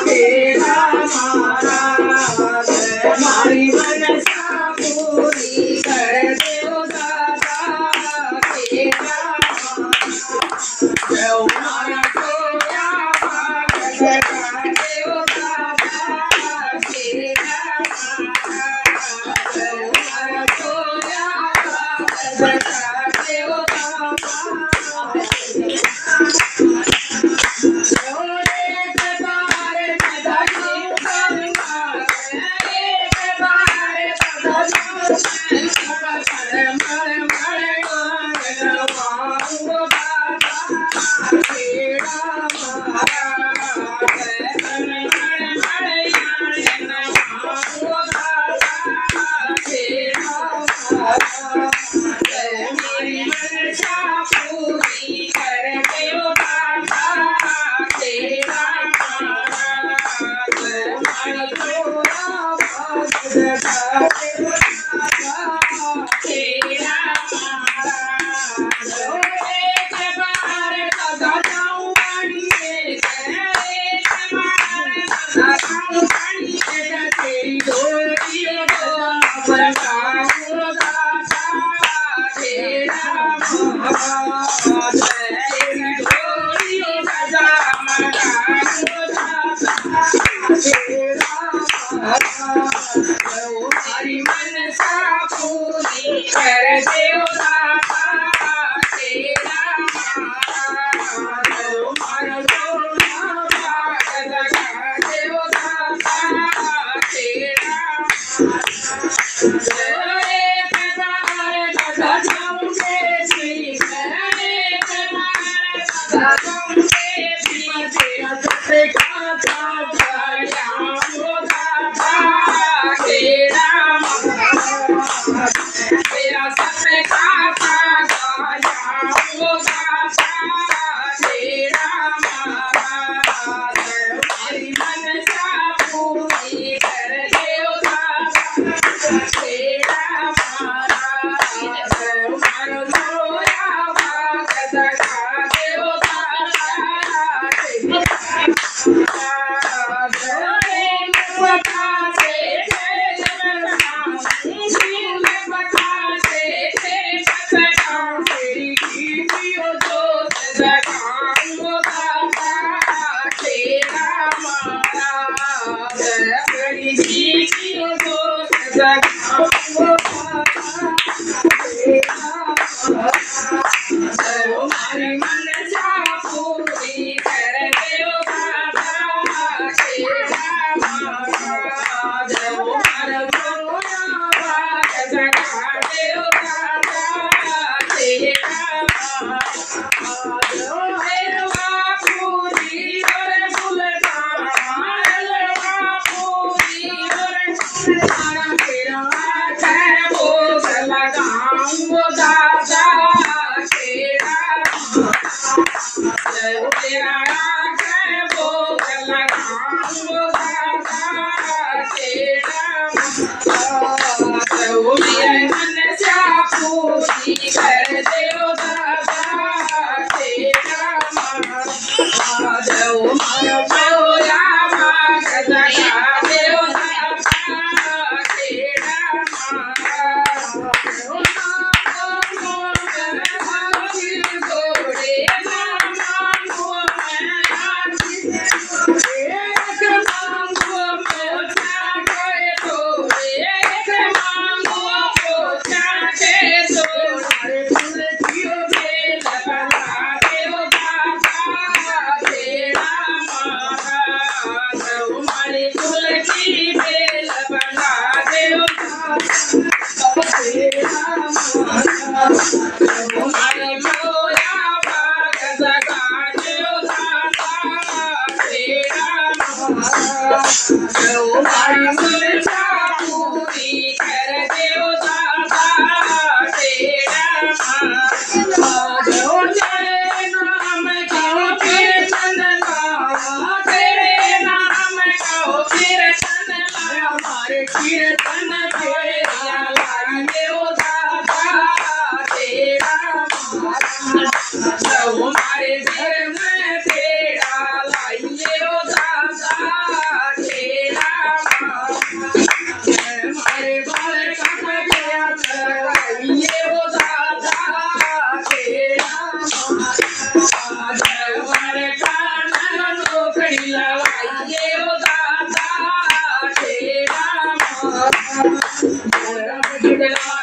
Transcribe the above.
तेरा महाराज हमारी मनसा पूरी कर देव दाता तेरा महाराज हमारा सोया भगत का देव दाता तेरा महाराज हमारा सोया भगत का देव हमारी मनसा पूरी कर देव दाता तेरा महाराज हमारा सोना भगत का देव दाता तेरा एक बार दादा जाऊंगे श्री एक बार दादा जाऊंगे श्री तेरा सत्य का तेरा सत्य का गाया दाता तेरा महाराज हमारी मनसा पूरी कर देव दाता तेरा महाराज हमारा सोया भगत का देव दाता हमारी मनसा पूरी कर देव दाता तेरा महाराज हमारा सोया भगत का देव दाता तेरा महाराज हेरवा पूरी और फुलदाना हेरवा पूरी और फुलदाना तेरा है भोग लगाऊं दादा तेरा तेरा है भोग लगाऊं दादा तेरा मेरे मनसा पूरी कर देव दाता तेरा महाराज हमारा सोया भगत का देव दाता तेरा महाराज जय जुड़ेलाल